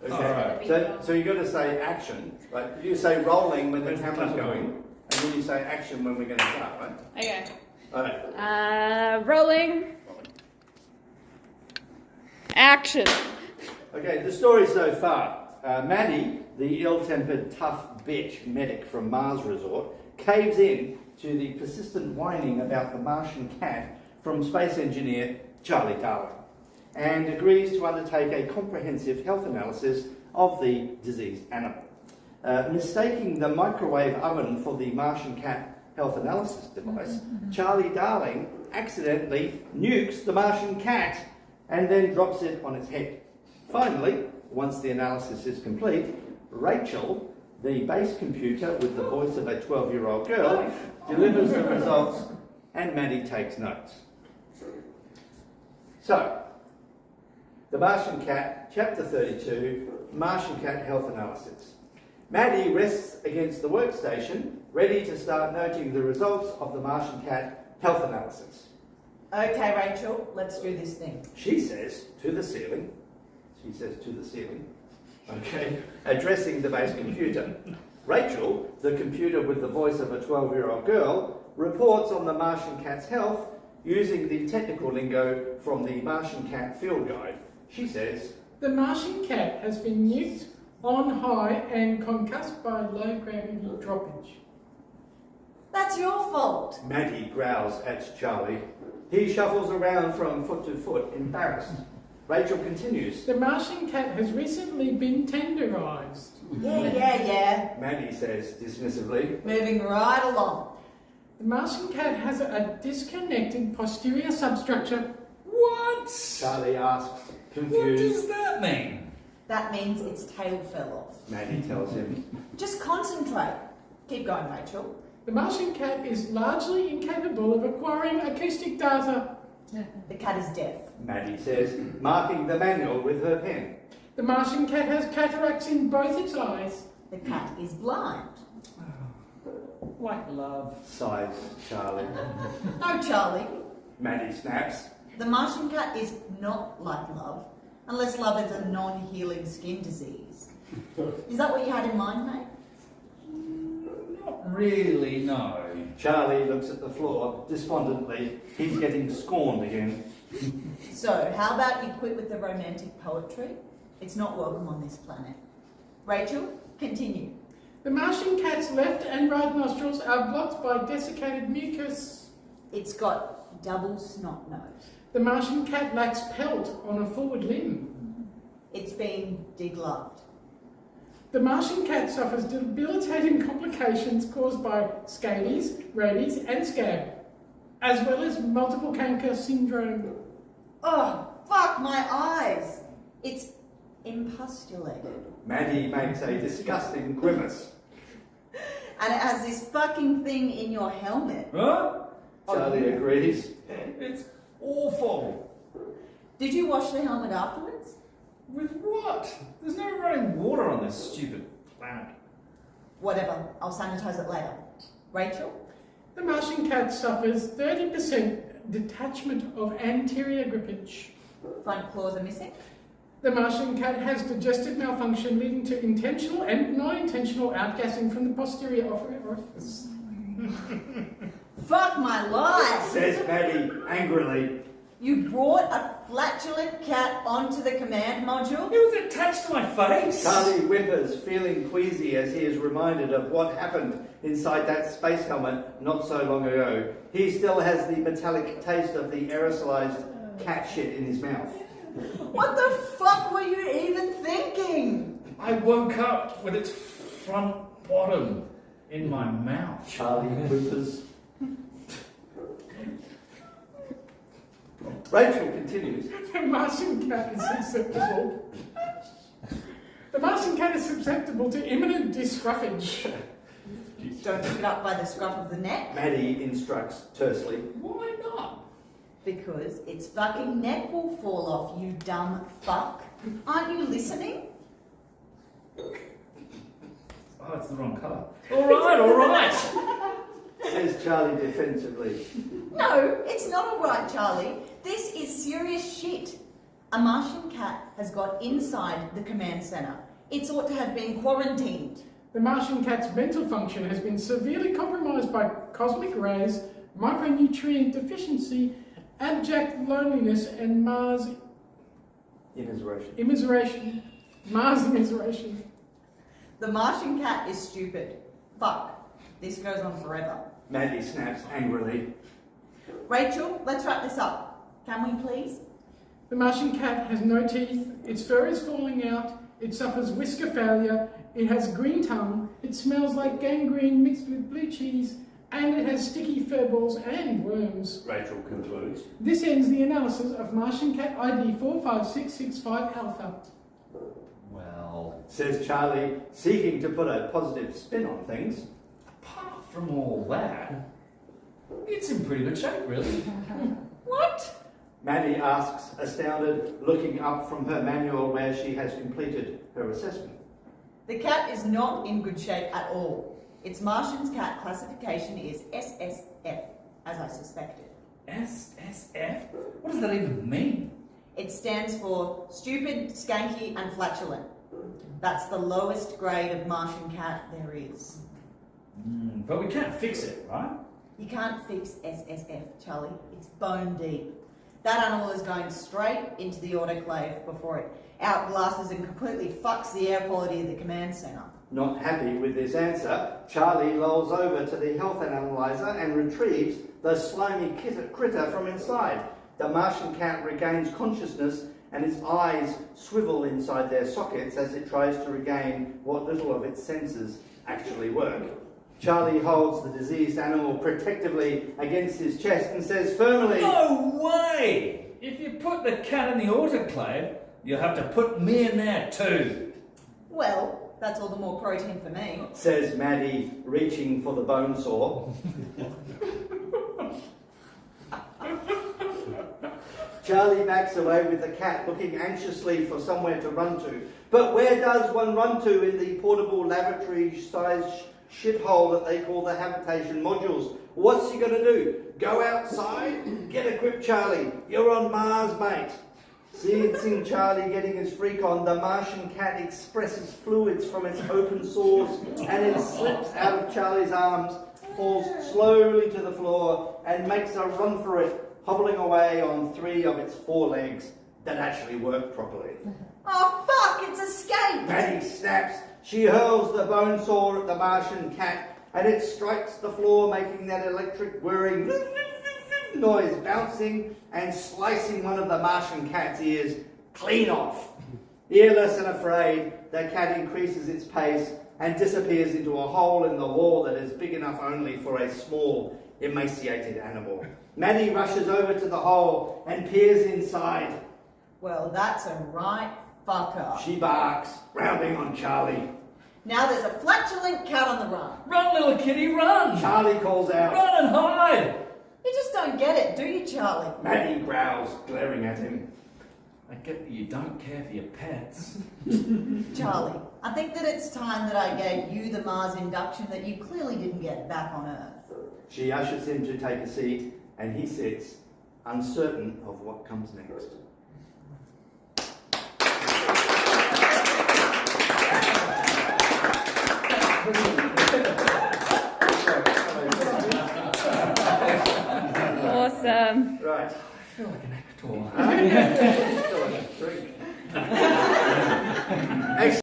Okay. Right. So you've got to say action. Right? You say rolling when the camera's going, and then you say action when we're going to start, right? Okay. All right. Rolling. Action. Okay, the story so far. Maddie, the ill-tempered, tough bitch medic from Mars Resort, caves in to the persistent whining about the Martian cat from space engineer Charlie Darwin, and agrees to undertake a comprehensive health analysis of the diseased animal. Mistaking the microwave oven for the Martian cat health analysis device, Charlie Darling accidentally nukes the Martian cat and then drops it on its head. Finally, once the analysis is complete, Rachel, the base computer with the voice of a 12-year-old girl, delivers the results and Maddie takes notes. So, The Martian Cat, Chapter 32, Martian Cat Health Analysis. Maddie rests against the workstation, ready to start noting the results of the Martian Cat Health Analysis. Okay, Rachel, let's do this thing. She says, to the ceiling. She says, to the ceiling. Okay, addressing the base computer. Rachel, the computer with the voice of a 12-year-old girl, reports on the Martian cat's health using the technical lingo from the Martian Cat Field Guide. She says, the Martian cat has been nuked on high and concussed by low gravity droppage. That's your fault. Maddie growls at Charlie. He shuffles around from foot to foot, embarrassed. Rachel continues. The Martian cat has recently been tenderized. Yeah. Maddie says dismissively. Moving right along. The Martian cat has a disconnected posterior substructure. What? Charlie asks, What confused. does that mean? That means its tail fell off. Maddie tells him. Just concentrate. Keep going, Rachel. The Martian cat is largely incapable of acquiring acoustic data. The cat is deaf. Maddie says, marking the manual with her pen. The Martian cat has cataracts in both its eyes. The cat is blind. Like love. Sighs Charlie. No, Charlie. Maddie snaps. The Martian cat is not like love, unless love is a non-healing skin disease. Is that what you had in mind, mate? Not really, no. Charlie looks at the floor despondently. He's getting scorned again. So, how about you quit with the romantic poetry? It's not welcome on this planet. Rachel, continue. The Martian cat's left and right nostrils are blocked by desiccated mucus. It's got double snot nose. The Martian cat lacks pelt on a forward limb. It's been degloved. The Martian cat suffers debilitating complications caused by scabies, rabies and scab, as well as multiple canker syndrome. Oh, fuck my eyes! It's impustulated. Maddie makes a disgusting grimace. And it has this fucking thing in your helmet. Huh? Charlie agrees. It's awful. Did you wash the helmet afterwards? With what? There's no running water on this stupid planet. Whatever, I'll sanitize it later. Rachel? The Martian cat suffers 30% detachment of anterior grippage. Front claws are missing. The Martian cat has digestive malfunction leading to intentional and non-intentional outgassing from the posterior orifice. Fuck my life! Says Maddie angrily. You brought a flatulent cat onto the command module? It was attached to my face. Charlie whimpers, feeling queasy as he is reminded of what happened inside that space helmet not so long ago. He still has the metallic taste of the aerosolized cat shit in his mouth. What the fuck were you even thinking? I woke up with its front bottom in my mouth. Charlie whimpers. Rachel continues. The Martian cat is susceptible. The Martian cat is susceptible to imminent discruffage. Don't pick it up by the scruff of the neck, Maddie instructs tersely. Why not? because its fucking neck will fall off, you dumb fuck. Aren't you listening? Oh, it's the wrong colour. All right. Says Charlie defensively. No, it's not all right, Charlie. This is serious shit. A Martian cat has got inside the command centre. It's ought to have been quarantined. The Martian cat's mental function has been severely compromised by cosmic rays, micronutrient deficiency, abject loneliness, and Mars immiseration. Mars immiseration. The Martian cat is stupid. Fuck. This goes on forever. Maddie snaps angrily. Rachel, let's wrap this up. Can we please? The Martian cat has no teeth, its fur is falling out, it suffers whisker failure, it has green tongue, it smells like gangrene mixed with blue cheese, and it has sticky fur balls and worms. Rachel concludes. This ends the analysis of Martian cat ID 45665 Alpha. Well, Says Charlie, seeking to put a positive spin on things. apart from all that, it's in pretty good shape, really. What? Maddie asks, astounded, looking up from her manual where she has completed her assessment. The cat is not in good shape at all. Its Martian's cat classification is SSF, as I suspected. SSF? What does that even mean? It stands for stupid, skanky, and flatulent. That's the lowest grade of Martian cat there is. But we can't fix it, right? You can't fix SSF, Charlie. It's bone deep. That animal is going straight into the autoclave before it outglasses and completely fucks the air quality of the command centre. Not happy with this answer, Charlie lolls over to the health analyzer and retrieves the slimy critter from inside. The Martian cat regains consciousness and its eyes swivel inside their sockets as it tries to regain what little of its senses actually work. Charlie holds the diseased animal protectively against his chest and says firmly, No way! If you put the cat in the autoclave, you'll have to put me in there too. Well, that's all the more protein for me. says Maddie, reaching for the bone saw. Charlie backs away with the cat, looking anxiously for somewhere to run to. But where does one run to in the portable lavatory-sized shithole that they call the habitation modules? What's he going to do? Go outside? Get a grip, Charlie. You're on Mars, mate. Seeing Charlie getting his freak on, the Martian cat expresses fluids from its open sores and it slips out of Charlie's arms, falls slowly to the floor and makes a run for it, hobbling away on 3 of its 4 legs that actually work properly. Oh fuck, it's escaped! Maddie snaps. She hurls the bone saw at the Martian cat and it strikes the floor, making that electric whirring noise, bouncing and slicing one of the Martian cat's ears clean off. Earless and afraid, the cat increases its pace and disappears into a hole in the wall that is big enough only for a small, emaciated animal. Maddie rushes over to the hole and peers inside. Well, that's a right fucker. She barks, rounding on Charlie. Now there's a flatulent cat on the run. Run, little kitty, run! Charlie calls out. Run and hide! You just don't get it, do you, Charlie? Maddie growls, glaring at him. I get that you don't care for your pets. Charlie, I think that it's time that I gave you the Mars induction that you clearly didn't get back on Earth. She ushers him to take a seat and he sits, uncertain of what comes next. Awesome. Right. I feel like an actor.